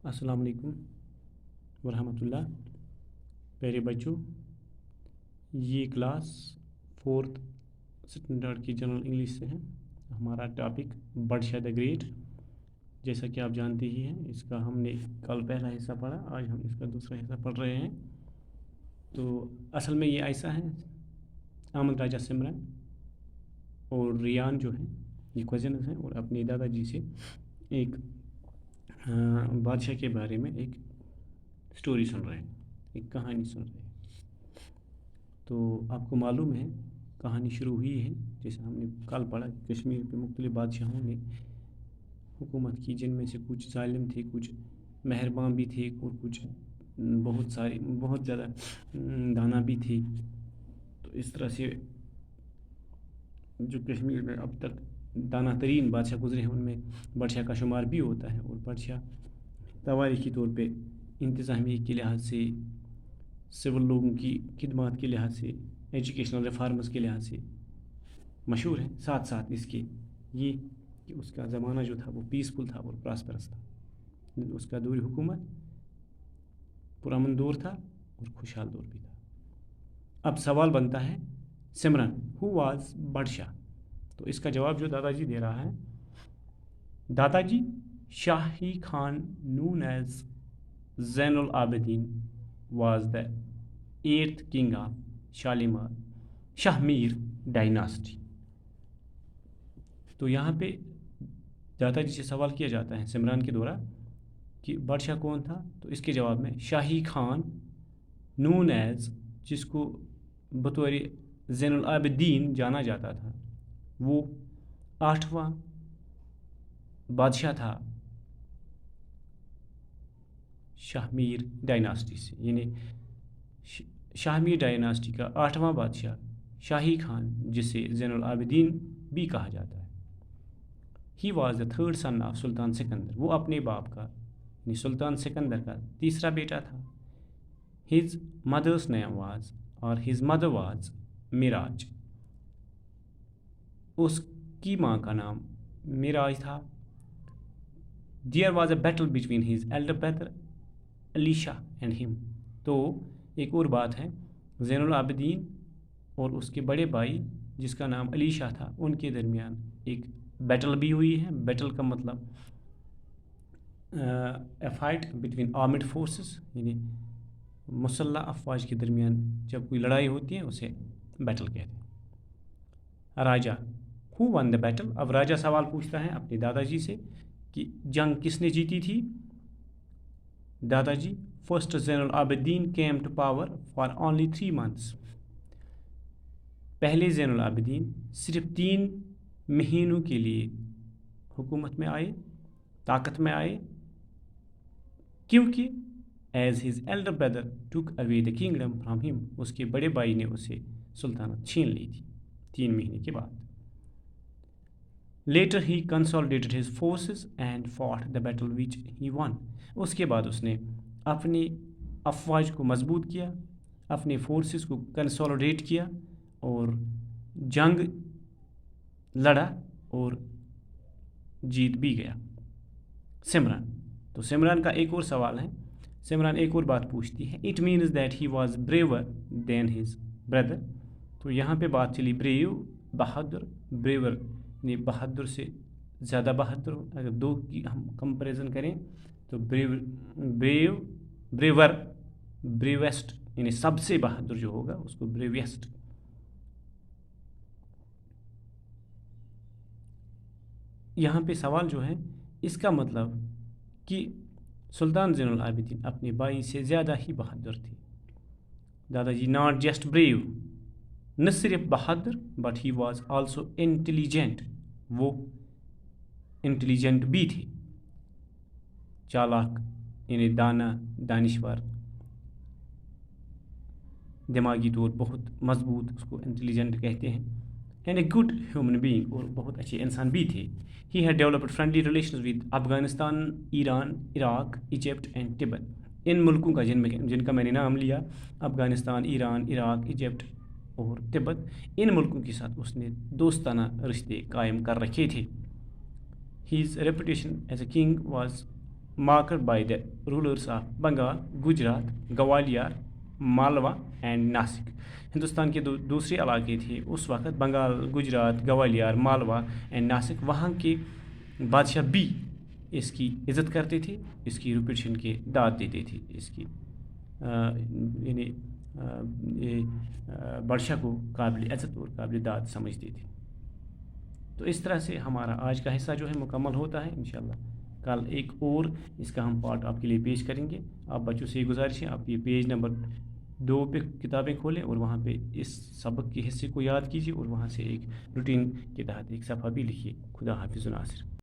अस्सलाम वालेकुम वरहमतुल्लाह। प्यारे बच्चों, ये क्लास 4th स्टैंडर्ड की जनरल इंग्लिश से है। हमारा टॉपिक बादशाह द ग्रेट, जैसा कि आप जानते ही हैं। इसका हमने कल पहला हिस्सा पढ़ा, आज हम इसका दूसरा हिस्सा पढ़ रहे हैं। तो असल में ये ऐसा है, अहमद राजा सिमरन और रियान जो हैं ये कज़न्स हैं, और अपने दादाजी से एक बादशाह के बारे में एक स्टोरी सुन रहे हैं, एक कहानी सुन रहे हैं। तो आपको मालूम है कहानी शुरू हुई है, जैसे हमने कल पढ़ा, कश्मीर पे मुख्तलिफ बादशाहों ने हुकूमत की, जिनमें से कुछ जालिम थे, कुछ मेहरबान भी थे, और कुछ बहुत ज़्यादा दाना भी थे। तो इस तरह से जो कश्मीर में अब तक दाना तरीन बादशाह गुजरे हैं, उनमें बादशाह का शुमार भी होता है। और बादशाह तवारीखी तौर पे इंतज़ामी के लिहाज से, सिविल लोगों की खिदमत के लिहाज से, एजुकेशनल रिफार्म्स के लिहाज से मशहूर है। साथ साथ इसके ये कि उसका ज़माना जो था वो पीसफुल था और प्रॉस्परस था। उसका दौर हुकूमत पुरअमन दौर था और खुशहाल दौर भी था। अब सवाल बनता है, सिमरन हु वाज बादशाह? तो इसका जवाब जो दादाजी दे रहा है, दादाजी Shahi Khan known as Zainul Abidin was the 8th king of Shalimar Shahmir dynasty. तो यहाँ पे दादाजी से सवाल किया जाता है सिमरान के द्वारा कि बादशाह कौन था। तो इसके जवाब में शाही खान नून एज, जिसको बतौर ज़ैनुल आबिदीन जाना जाता था, वो 8वां बादशाह था शाहमीर डायनास्टी से। यानी शाहमीर डायनास्टी का 8वां बादशाह शाही खान, जिसे ज़ैनुल आबिदीन भी कहा जाता है। He was the 3rd son of Sultan Sikandar, वो अपने बाप का यानी सुल्तान सिकंदर का तीसरा बेटा था। हिज मदर्स नेम वाज, और हिज मदर वाज मिराज, उसकी माँ का नाम मिराज था। There was a battle between his elder brother Alisha and him. तो एक और बात है, ज़ैनुल आबिदीन और उसके बड़े भाई जिसका नाम अलीशा था, उनके दरमियान एक बैटल भी हुई है। बैटल का मतलब ए फाइट बिटवीन आर्मड फोर्सेस, यानी मुसल्लह अफवाज के दरमियान जब कोई लड़ाई होती है उसे बैटल कहते हैं। राजा हु वन द बैटल? अब राजा सवाल पूछता है अपने दादाजी से कि जंग किसने जीती थी। दादाजी, first Zainul Abidin came to power for only 3 months। पहले ज़ैनुल आबिदीन सिर्फ 3 महीनों के लिए हुकूमत में आए, ताकत में आए, क्योंकि as his elder brother took away the kingdom from him, उसके बड़े भाई ने उसे सुल्तानत छीन ली थी 3 महीने के बाद। Later he consolidated his forces and fought the battle which he won. उसके बाद उसने अपनी अफवाज को मजबूत किया, अपने फोर्सेस को कंसोलिडेट किया और जंग लड़ा और जीत भी गया। सिमरन, तो सिमरन का एक और सवाल है। सिमरन एक और बात पूछती है, it means that he was braver than his brother. तो यहाँ पे बात चली ब्रेव, बहादुर, ब्रेवर यानी बहादुर से ज़्यादा बहादुर। अगर दो की हम कंपैरिजन करें तो ब्रेवर ब्रेवेस्ट यानी सबसे बहादुर जो होगा उसको ब्रेवेस्ट। यहाँ पे सवाल जो है इसका मतलब कि सुल्तान ज़ैनुल आबिदीन अपने भाई से ज़्यादा ही बहादुर थे। दादाजी, नॉट जस्ट ब्रेव, न सिर्फ बहादुर, but he was also intelligent, वो इंटेलिजेंट भी थे, चालाक यानी दाना, दानिश्वर, दिमागी तौर बहुत मजबूत, उसको इंटेलिजेंट कहते हैं। And a good human being, और बहुत अच्छे इंसान भी थे। He had developed friendly relations with Afghanistan, Iran, Iraq, Egypt and Tibet. इन मुल्कों का जिनका मैंने नाम लिया, अफगानिस्तान, ईरान, इराक, इजिप्ट और तिब्बत, इन मुल्कों के साथ उसने दोस्ताना रिश्ते कायम कर रखे थे। His reputation as a king was marked by the rulers of Bengal, Gujarat, Gwalior, Malwa and Nasik. Hindustan کے دوسرے علاقے تھے اس وقت بنگال، گجرات، گوالیار، مالوا اینڈ ناسک. وہاں کے بادشاہ بھی اس کی عزت کرتے تھے، اس کی ریپوٹیشن کے داد دیتے تھے، اس کی یعنی بادشاہ کو قابل عزت اور قابل داد سمجھتے تھے. تو اس طرح سے ہمارا آج کا حصہ جو ہے مکمل ہوتا ہے. انشاءاللہ کل ایک اور اس کا ہم پارٹ آپ کے لیے پیش کریں گے. آپ بچوں سے یہ گزارش ہے آپ یہ پیج نمبر 2 پہ کتابیں کھولیں اور وہاں پہ اس سبق کے حصے کو یاد کیجیے اور وہاں سے ایک روٹین کے تحت ایک صفحہ بھی لکھیے. خدا حافظ ناصر.